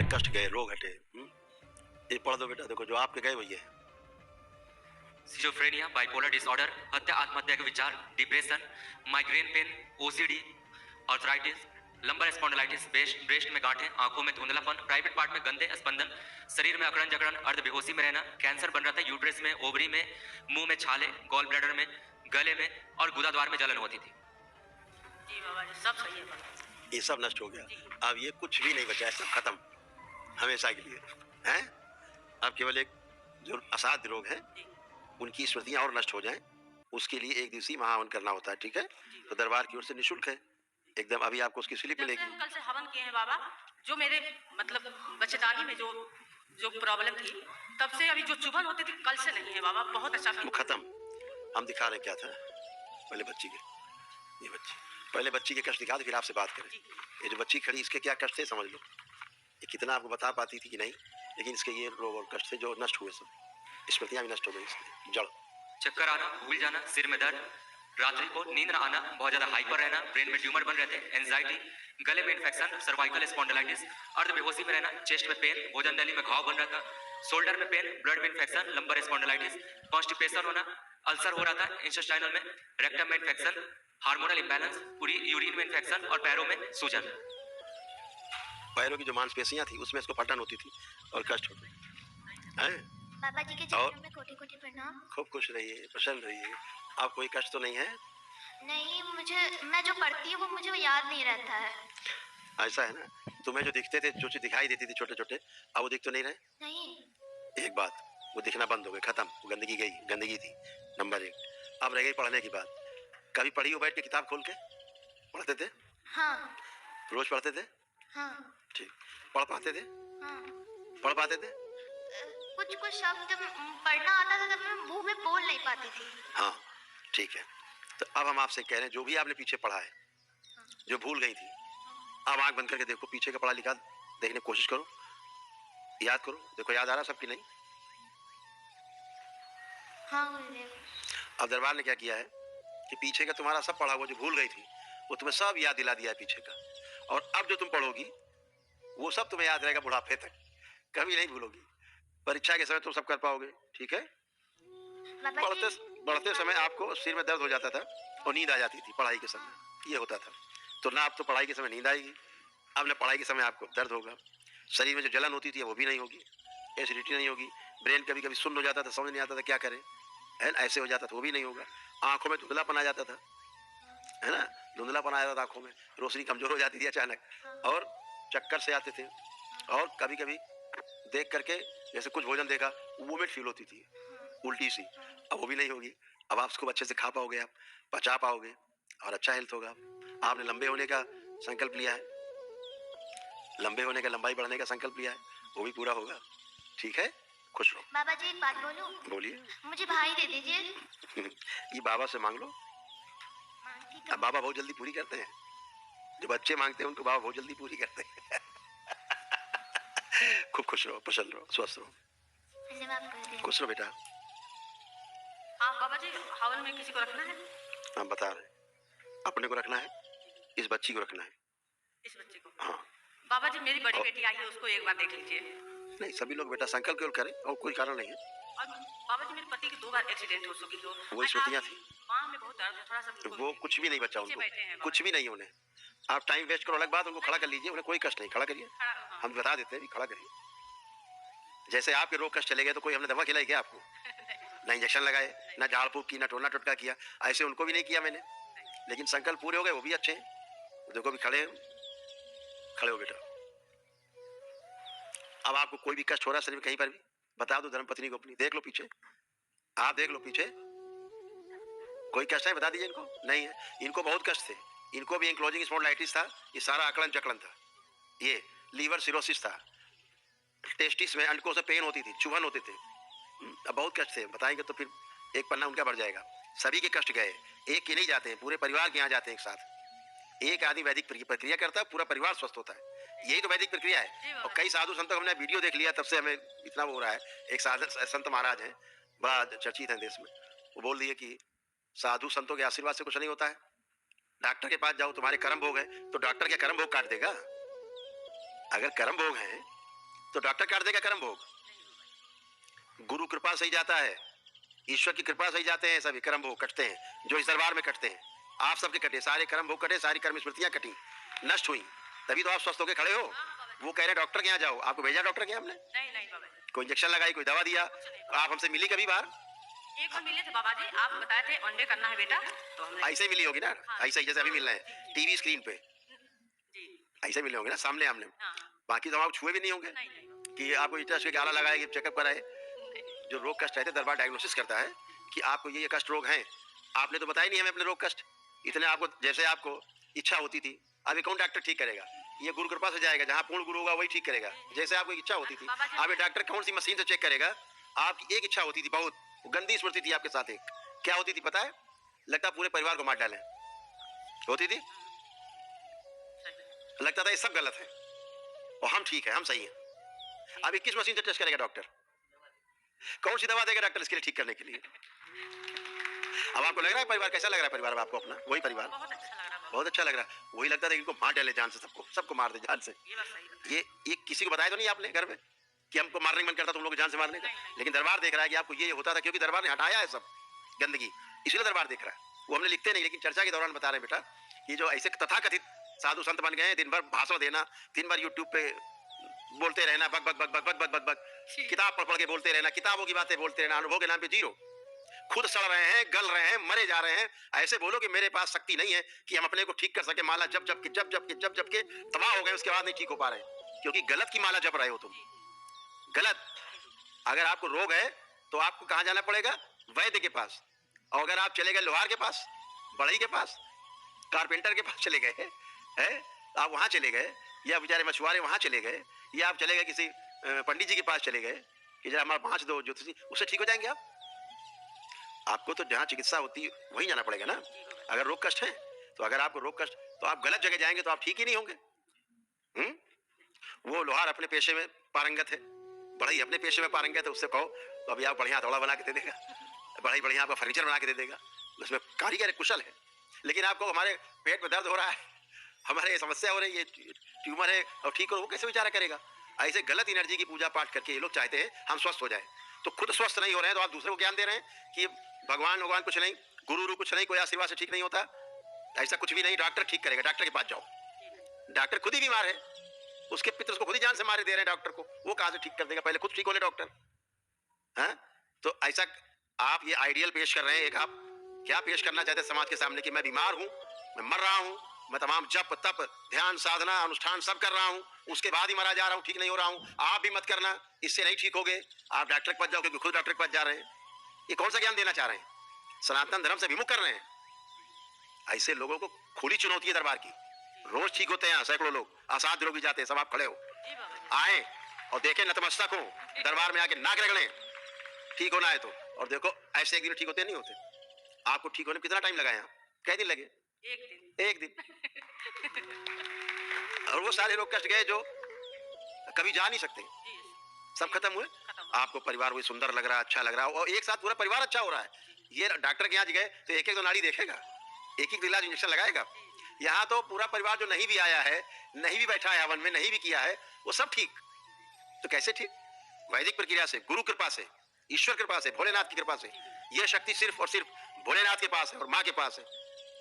तुम्हारे कष्ट गए, रोग हटे। ये पढ़ दो बेटा, देखो जो आपके गए वही है। सिजोफ्रेनिया, बाइपोलर डिसऑर्डर, हत्या आत्महत्या के विचार, depression, migraine pain, OCD, arthritis, lumbar spondylitis, breast में गांठें, आंखों में धुंधलापन, प्राइवेट पार्ट में गंदे स्पंदन, शरीर में अकड़न जकड़न, अर्ध बेहोशी में रहना, कैंसर बन रहा था यूट्रस में, ओवरी में, मुंह में छाले, गॉल ब्लैडर में, गले में और गुदाद्वार में जलन होती थी। जी बाबा जी, सब सही है बाबा। ये सब नष्ट हो गया, अब ये कुछ भी नहीं बचा है, सब खत्म हमेशा के लिए हैं। अब केवल एक जो असाध्य रोग है उनकी स्मृतियां और नष्ट हो जाएं, उसके लिए एक दिवसीय महाहवन करना होता है, ठीक है? तो दरबार की ओर से निःशुल्क है एकदम। अभी आपको उसकी स्लिप मिलेगी। कल से हवन किए हैं बाबा, जो मेरे मतलब बच्चेदानी में जो प्रॉब्लम थी, तब से अभी जो चुभन होती थी कल से नहीं है बाबा, बहुत अच्छा वो खत्म। हम दिखा रहे क्या था पहले बच्ची के, ये बच्ची पहले बच्ची के कष्ट दिखा दे, फिर आपसे बात करें। ये जो बच्ची खड़ी, इसके क्या कष्ट थे समझ लो। ये कितना आपको बता पाती थी कि नहीं, लेकिन इसके ये रोग और कष्ट थे जो नष्ट हुए, सब स्मृतियां भी नष्ट हो गई इसलिए। जड़ चक्कर आना, भूल जाना, सिर में दर्द, रात्रि को नींद न आना, बहुत ज्यादा हाइपर रहना, ब्रेन में ट्यूमर बन रहे थे, एंजाइटी, गले में इन्फेक्शन, सर्वाइकल स्पॉन्डिलाइटिस, अर्ध बेहोशी में रहना, चेस्ट में पेन, भोजन नली में घाव बन रहा था, शोल्डर में पेन, ब्लड में इन्फेक्शन, लंबर स्पॉन्डिलाइटिस, कॉन्स्टिपेशन होना, अल्सर हो रहा था इंटेस्टाइनल में, रेक्टम में इन्फेक्शन, हार्मोनल इंबैलेंस, पूरी यूरिन में इन्फेक्शन और पैरों में सूजन। पैरों की जो मांसपेशियां थी उसमें इसको फटन होती थी और कष्ट होते हैं। बाबा जी के चरणों में कोटि कोटि प्रणाम। खूब खुश रहिए, प्रसन्न रहिए। आप कोई कष्ट तो नहीं है? नहीं, मैं जो पढ़ती हूँ वो मुझे याद नहीं रहता है। ऐसा है ना, तुम्हें जो दिखते थे, जो चीज दिखाई देती थी छोटे छोटे, अब वो दिख तो नहीं रहे? नहीं। एक बात, वो दिखना बंद हो गए, खत्म। वो गंदगी गई, गंदगी थी नंबर 1। अब रह गई पढ़ने की बात। कभी पढ़ी हो बैठ के किताब खोल के? पढ़ते थे? हाँ। रोज पढ़ते थे? हाँ। ठीक। पढ़ पाते थे? हाँ। पढ़ पाते थे? कुछ कुछ शब्द पढ़ना आता था, तब मैं मुंह में बोल नहीं पाती थी। हाँ ठीक है। तो अब हम आपसे कह रहे हैं, जो भी आपने पीछे पढ़ा है, जो भूल गई थी, अब आंख बंद करके देखो, पीछे का पढ़ा लिखा देखने की कोशिश करो, याद करो। देखो याद आ रहा सबकी? नहीं? हाँ। अब दरबार ने क्या किया है कि पीछे का तुम्हारा सब पढ़ा हुआ जो भूल गई थी वो तुम्हें सब याद दिला दिया है पीछे का। और अब जो तुम पढ़ोगी वो सब तुम्हें याद रहेगा बुढ़ापे तक, कभी नहीं भूलोगी। परीक्षा के समय तुम सब कर पाओगे, ठीक है? बढ़ते समय आपको सिर में दर्द हो जाता था और नींद आ जाती थी पढ़ाई के समय, ये होता था। तो ना आप तो पढ़ाई के समय नींद आएगी, अब ना पढ़ाई के समय आपको दर्द होगा। शरीर में जो जलन होती थी वो भी नहीं होगी, एसिडिटी नहीं होगी, ब्रेन कभी कभी सुन्न हो जाता था, समझ नहीं आता था क्या करें, है ना, ऐसे हो जाता था, वो भी नहीं होगा। आंखों में धुंधलापन आ जाता था, है ना, धुंधलापन आ जाता था आंखों में, रोशनी कमजोर हो जाती थी अचानक, और चक्कर से आते थे, और कभी कभी देख करके जैसे कुछ भोजन देखा वोमिट फील होती थी, उल्टी सी, अब वो भी नहीं होगी। अब आप उसको अच्छे से खा पाओगे, आप पचा पाओगे और अच्छा हेल्थ होगा। आपने लंबे होने का संकल्प लिया है, लंबे होने का, लंबाई बढ़ने का संकल्प लिया है, वो भी पूरा होगा, ठीक है? खुश रहो। बाबा जी एक बात बोलूं? बोलिए। मुझे भाई दे दीजिए। ये बाबा से मांग लो। अब बाबा बहुत जल्दी पूरी करते हैं, जो बच्चे मांगते हैं उनको बाबा बहुत जल्दी पूरी करते हैं। खूब खुश रहो, प्रसन्न रहो, स्वस्थ रहो, खुश रहो बेटा। हाँ बाबा जी, हवन में किसी को रखना है? हम बता रहे, अपने को रखना है, इस बच्ची को रखना है, इस बच्चे को। हाँ बाबा जी मेरी बड़ी बेटी आई है, उसको एक बार देख लीजिए। नहीं, सभी लोग बेटा संकल्प केवल करें और कोई कारण नहीं है। और बाबा जी मेरे पति की 2 बार एक्सीडेंट हो चुकी हो, वही स्मृतियां थी, पाँव में बहुत दर्द है, थोड़ा सा वो कुछ भी नहीं बचा उनको, कुछ भी नहीं उन्हें। आप टाइम वेस्ट करो अलग बात, उनको खड़ा कर लीजिए, उन्हें कोई कष्ट नहीं, खड़ा करिए, हम बता देते हैं, खड़ा करिए। जैसे आपके रोग कष्ट चले गए तो कोई हमने दवा खिलाई क्या आपको? ना इंजेक्शन लगाए, ना झाड़ फूक की, ना टोना टोटका किया, ऐसे उनको भी नहीं किया मैंने, लेकिन संकल्प पूरे हो गए, वो भी अच्छे हैं। देखो भी खड़े हैं, खड़े हो बेटा। अब आपको कोई भी कष्ट हो रहा है शरीर में कहीं पर भी, बता दो धर्मपत्नी को अपनी, देख लो पीछे, आप देख लो पीछे, कोई कष्ट है बता दीजिए इनको। नहीं है, इनको बहुत कष्ट थे, इनको भी एंक्लोजिंग स्पॉन्डिलाइटिस था, ये सारा अकड़न जकड़न था, ये लीवर सिरोसिस था, टेस्टिस में अंडकों से पेन होती थी, चुभन होते थे, अब बहुत कष्ट थे, बताएंगे तो फिर एक पन्ना उनका बढ़ जाएगा। सभी के कष्ट गए, एक के नहीं जाते हैं, पूरे परिवार के यहाँ जाते हैं एक साथ। एक आदमी वैदिक प्रक्रिया करता है, पूरा परिवार स्वस्थ होता है, यही तो वैदिक प्रक्रिया है। और कई साधु संतों हमने वीडियो देख लिया, तब से हमें इतना वो हो रहा है। एक संत महाराज हैं, बड़ा चर्चित है देश में, वो बोल दिए कि साधु संतों के आशीर्वाद से कुछ नहीं होता है, डॉक्टर के पास जाओ, तुम्हारे कर्म भोग है तो डॉक्टर क्या कर्म भोग काट देगा? अगर कर्म भोग है तो डॉक्टर काट देगा कर्म भोग। गुरु कृपा से ही जाता है, ईश्वर की कृपा से ही जाते हैं सभी कर्म भोग कटते हैं जो इस दरबार में कटते हैं। आप सबके कटे, सारे कर्म भोग कटे, सारी कर्म स्मृतियां कटी, नष्ट हुई, तभी तो आप स्वस्थ होकर खड़े हो। वो कह रहे डॉक्टर के यहाँ जाओ, आपको भेजा डॉक्टर के यहाँ हमने? नहीं बाबा जी, कोई इंजेक्शन लगाई, कोई दवा दिया? आप हमसे मिली कभी बाहर? एक बार मिले थे बाबा जी, आप बताए थे अंडे करना है बेटा, तो हमने ऐसे ही मिली होगी ना? हाँ। ऐसे ही जैसे अभी मिल रहे हैं टीवी स्क्रीन पे, जी। ऐसे मिले होंगे ना सामने आमने। हाँ। बाकी तो आप छुए भी नहीं होंगे नहीं कि आपको इतना के आला लगाए कि चेकअप कराए। नहीं। जो रोग कष्ट रहते हैं दरबार डायग्नोसिस करता है कि आपको ये कष्ट रोग हैं। आपने तो बताया नहीं हमें अपने रोग कष्ट, इतने आपको जैसे आपको इच्छा होती थी। अब ये कौन डॉक्टर ठीक करेगा? ये गुरु कृपा से जाएगा, जहाँ पूर्ण गुरु होगा वही ठीक करेगा। जैसे आपको इच्छा होती थी, अब ये डॉक्टर कौन सी मशीन से चेक करेगा? आपकी एक इच्छा होती थी, बहुत गंदी स्मृति थी आपके साथ, एक क्या होती थी पता है? लगता पूरे परिवार को मार डालें होती थी, लगता था ये सब गलत है और हम ठीक है, हम सही हैं। अब 21 मशीन से टेस्ट करेगा डॉक्टर, कौन सी दवा देगा डॉक्टर इसके लिए ठीक करने के लिए? अब आपको लग रहा है परिवार कैसा लग रहा है? परिवार आपको अपना वही परिवार बहुत अच्छा लग रहा है, बहुत अच्छा लग रहा है। वही लगता था इनको मार डाले जान से, सबको मार दे जान से। ये बात सही है। ये किसी को बताया तो नहीं आपने घर में कि हमको मारने का मन करता तुम लोग जान से मारने का? नहीं। लेकिन दरबार देख रहा है कि आपको ये होता था, क्योंकि दरबार ने हटाया है सब गंदगी, इसलिए दरबार देख रहा है। वो हमने लिखते नहीं, लेकिन चर्चा के दौरान बता रहे हैं बेटा कि जो ऐसे तथाकथित साधु संत बन गए हैं, दिन भर भाषण देना, दिन भर यूट्यूब पे बोलते रहना, बक बक बक बक बक बक बक बक, किताब पढ़ पढ़ के बोलते रहना, किताबों की बातें बोलते रहना, अनुभव के नाम पे जीरो। खुद सड़ रहे हैं, गल रहे हैं, मरे जा रहे हैं। ऐसे बोलो कि मेरे पास शक्ति नहीं है कि हम अपने को ठीक कर सके। माला जब जब के तबाह हो गए, उसके बाद नहीं ठीक हो पा रहे, क्योंकि गलत की माला जप रहे हो तुम, गलत। अगर आपको रोग है तो आपको कहां जाना पड़ेगा? वैद्य के पास। और अगर आप चले गए लोहार के पास, बढ़ई के पास, कारपेंटर के पास चले गए हैं, आप वहां चले गए, या बेचारे मछुआरे वहां चले गए, या आप चले गए किसी पंडित जी के पास चले गए कि जरा हमारा भांच दो ज्योतिषी, उससे ठीक हो जाएंगे आप? आपको तो जहाँ चिकित्सा होती है वहीं जाना पड़ेगा ना, अगर रोग कष्ट है तो। अगर आपको रोग कष्ट, तो आप गलत जगह जाएंगे तो आप ठीक ही नहीं होंगे। वो लोहार अपने पेशे में पारंगत है, बढ़ई अपने पेशे में पारंगत है, उससे कहो तो अभी आप बढ़िया हथौड़ा बना के दे देगा, बढ़ई बढ़िया आपका फर्नीचर बना के दे देगा, उसमें कारीगर कुशल है। लेकिन आपको हमारे पेट में दर्द हो रहा है, हमारे ये समस्या हो रही है, ट्यूमर है, और ठीक हो, वो कैसे विचारा करेगा? ऐसे गलत एनर्जी की पूजा पाठ करके ये लोग चाहते हैं हम स्वस्थ हो जाए, तो खुद स्वस्थ नहीं हो रहे हैं तो आप दूसरे को ज्ञान दे रहे हैं कि भगवान कुछ नहीं, गुरु कुछ नहीं, कोई आशीर्वाद से ठीक नहीं होता। ऐसा कुछ भी नहीं, डॉक्टर ठीक करेगा, डॉक्टर के पास जाओ। डॉक्टर खुद ही बीमार है, उसके पितर उसको खुद ही जान से मारे दे रहे हैं डॉक्टर को, वो कहां से ठीक कर देगा? पहले खुद ठीक होने डॉक्टर। हाँ, तो ऐसा आप ये आइडियल पेश कर रहे हैं। एक आप क्या पेश करना चाहते हैं समाज के सामने कि मैं बीमार हूं, मैं मर रहा हूं, मैं तमाम जप तप ध्यान साधना अनुष्ठान सब कर रहा हूं, उसके बाद ही मरा जा रहा हूं, ठीक नहीं हो रहा हूं। आप भी मत करना, इससे नहीं ठीक होगे, आप डॉक्टर के पास जाओ, क्योंकि खुद डॉक्टर के पास जा रहे हैं। ये कौन सा ज्ञान देना चाह रहे हैं? सनातन धर्म से विमुख कर रहे हैं। ऐसे लोगों को खुली चुनौती है दरबार की। रोज ठीक होते हैं सैकड़ों लोग, असाध्य लोग भी जाते हैं, सब आप खड़े हो, आए और देखें, नतमस्तक हो, दरबार में आके नाक रगड़े, ठीक होना है तो। और देखो ऐसे एक दिन ठीक होते नहीं होते। आपको ठीक होने में कितना टाइम लगा? यहाँ कै दिन लगे? एक दिन। और वो सारे लोग कष्ट गए जो कभी जा नहीं सकते, सब खत्म हुए। आपको परिवार वही सुंदर लग रहा है, अच्छा लग रहा है, और एक साथ पूरा परिवार अच्छा हो रहा है। ये डॉक्टर के यहाँ गए तो एक एक तो नाड़ी देखेगा, एक एक इलाज इंजेक्शन लगाएगा। यहाँ तो पूरा परिवार जो नहीं भी आया है, नहीं भी बैठा है हवन में, नहीं भी किया है, वो सब ठीक। तो कैसे ठीक? वैदिक प्रक्रिया से, गुरु कृपा से, ईश्वर कृपा से, भोलेनाथ की कृपा से। यह शक्ति सिर्फ और सिर्फ भोलेनाथ के पास है और माँ के पास है,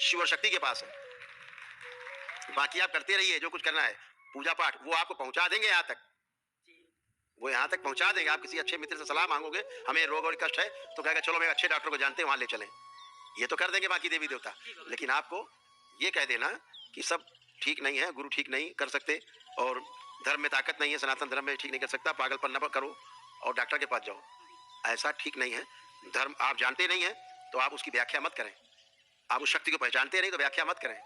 शिव शक्ति के पास है। बाकी आप करते रहिए जो कुछ करना है, पूजा पाठ, वो आपको पहुंचा देंगे यहाँ तक, वो यहाँ तक पहुंचा देंगे। आप किसी अच्छे मित्र से सलाह मांगोगे, हमें रोग और कष्ट है, तो कहेगा चलो मैं अच्छे डॉक्टर को जानते हैं, वहां ले चलें। ये तो कर देंगे बाकी देवी देवता। लेकिन आपको ये कह देना कि सब ठीक नहीं है, गुरु ठीक नहीं कर सकते, और धर्म में ताकत नहीं है, सनातन धर्म में ठीक नहीं कर सकता, पागलपन न करो और डॉक्टर के पास जाओ, ऐसा ठीक नहीं है। धर्म आप जानते नहीं है तो आप उसकी व्याख्या मत करें। आप उस शक्ति को पहचानते नहीं तो व्याख्या मत करें।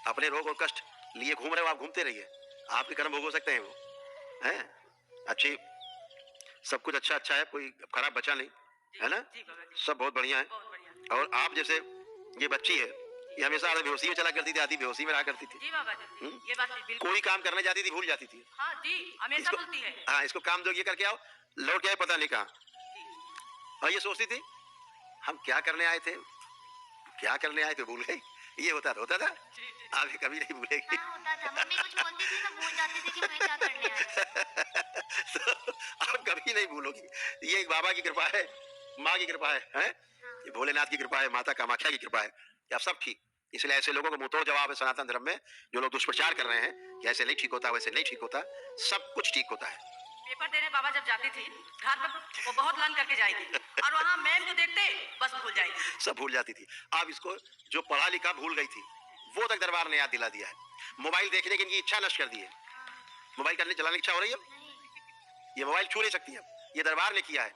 अपने रोग और कष्ट लिए घूम रहे हो, आप घूमते रहिए, आपके कर्म भोग हो सकते हैं, वो हैं अच्छी, सब कुछ अच्छा अच्छा है, कोई खराब बचा नहीं है ना, सब बहुत बढ़िया है। और आप जैसे ये बच्ची है, ये हमेशा आधी बेहोशी में चला करती थी, आधी बेहोशी में रहा करती थी। जी बाबा जी, ये बात बिल्कुल। कोई काम करने जाती थी भूल जाती थी। हाँ जी, हमेशा बोलती है। हाँ, इसको काम दो, ये करके आओ, लौट के आए पता नहीं कहाँ। और ये सोचती थी हम क्या करने आए थे, क्या करने आए थे, भूल गई। ये होता था आगे कभी नहीं भूलेगी। हाँ, होता था, मम्मी कुछ बोलती थी ना, भूल जाती थी कि मैं क्या करने आई। तो आप कभी नहीं भूलोगी। ये एक बाबा की कृपा है, माँ की कृपा है, हैं? ये भोलेनाथ की कृपा है, माता कामाख्या की कृपा है, या सब ठीक। इसलिए ऐसे लोगों को मुंहतोड़ जवाब है सनातन धर्म में, जो लोग दुष्प्रचार कर रहे हैं कि ऐसे नहीं ठीक होता, वैसे नहीं ठीक होता, सब कुछ ठीक होता है। पेपर देने बाबा जब जाती थी घर पर, वो बहुत लन करके जाएगी और वहाँ मैम को देखते बस भूल जाएगी। सब भूल जाती थी। अब इसको जो पढ़ा लिखा भूल गई थी, वो तक दरबार ने याद दिला दिया है। मोबाइल देखने की इनकी इच्छा नष्ट कर दी है। मोबाइल करने चलाने की इच्छा हो रही है, ये मोबाइल छू नहीं सकती है। ये दरबार ने किया है।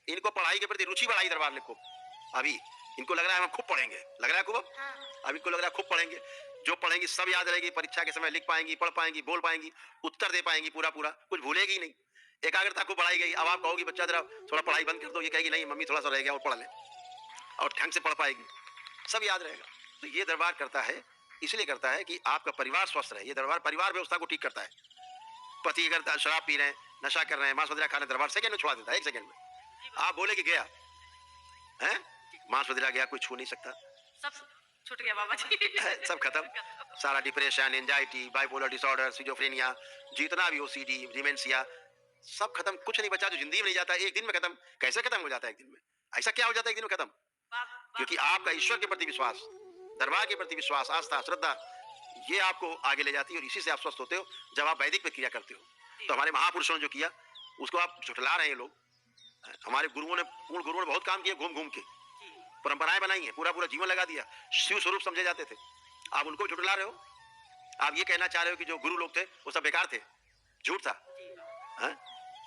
इनको पढ़ाई के प्रति रुचि बढ़ाई दरबार ने खूब। अभी इनको लग रहा है हम खूब पढ़ेंगे, लग रहा है खूब। अब इनको लग रहा है खूब पढ़ेंगे, जो पढ़ेंगे सब याद रहेगी, परीक्षा के समय लिख पाएंगी, पढ़ पाएंगी, बोल पाएंगी, उत्तर दे पाएंगी पूरा पूरा, कुछ भूलेगी नहीं। एकाग्रता को बढ़ाई गई। अब आप कहोगी बच्चा जरा थोड़ा पढ़ाई बंद कर दो, ये कहेगी नहीं मम्मी थोड़ा सा रह गया और पढ़ ले, और ढंग से पढ़ पाएगी, सब याद रहेगा। तो ये दरबार करता है, इसलिए करता है कि आपका परिवार स्वस्थ रहे। ये दरबार परिवार व्यवस्था को ठीक करता है। पति अगर शराब पी रहे हैं, नशा कर रहे हैं, मांस मदिरा खाने, दरबार सेकंड में छुड़ा देता है, 1 सेकंड में। आप बोले कि गया है, मांस मदिरा गया, कोई छू नहीं सकता, सब छूट गया बाबा जी। सब खत्म। सारा depression, anxiety, bipolar disorder, schizophrenia, जितना भी ओसीडी, डिमेंशिया, सब खत्म। कुछ नहीं बचा जो जिंदगी में नहीं जाता, एक दिन में खत्म। कैसे खत्म हो जाता है एक दिन में? ऐसा क्या हो जाता है एक दिन में खत्म? क्योंकि आपका ईश्वर के प्रति विश्वास, दरबार के प्रति विश्वास, आस्था, श्रद्धा, ये आपको आगे ले जाती है और इसी से आप स्वस्थ होते हो जब आप वैदिक प्रक्रिया करते हो। तो हमारे महापुरुषों ने जो किया उसको आप झुठला रहे हैं लोग। हमारे गुरुओं ने, पूर्ण गुरुओं ने बहुत काम किया, घूम घूम के परंपराएं बनाई हैं, पूरा पूरा जीवन लगा दिया, शिव स्वरूप समझे जाते थे। आप उनको झुठला रहे हो। आप ये कहना चाह रहे हो कि जो गुरु लोग थे वो सब बेकार थे, झूठ था। है?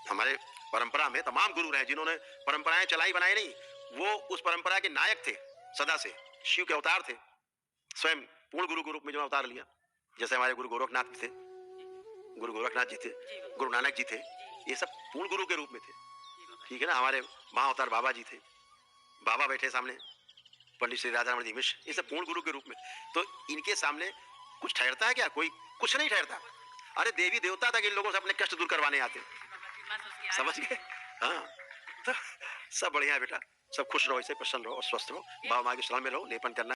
हमारे परंपरा में तमाम गुरु रहे जिन्होंने परंपराएं चलाई बनाई नहीं, वो उस परंपरा के नायक थे सदा से, शिव के अवतार थे, स्वयं पूर्ण गुरु के रूप में जो अवतार लिया। जैसे हमारे गुरु गोरखनाथ थे, गुरु गोरखनाथ जी थे, गुरु नानक जी थे, ये सब पूर्ण गुरु के रूप में थे। ठीक है ना? हमारे महाअवतार बाबा जी थे, बाबा बैठे सामने, पंडित श्री राधारमण जी मिश्र, ये सब पूर्ण गुरु के रूप में। तो इनके सामने कुछ ठहरता है क्या? कोई कुछ नहीं ठहरता। अरे देवी देवता तक इन लोगों से अपने कष्ट दूर करवाने आते, समझ गए? हाँ, तो सब बढ़िया है बेटा, सब खुश रहो, ऐसे प्रसन्न रहो और स्वस्थ रहो, बाबा माँ की शरण में रहो, लेपन करना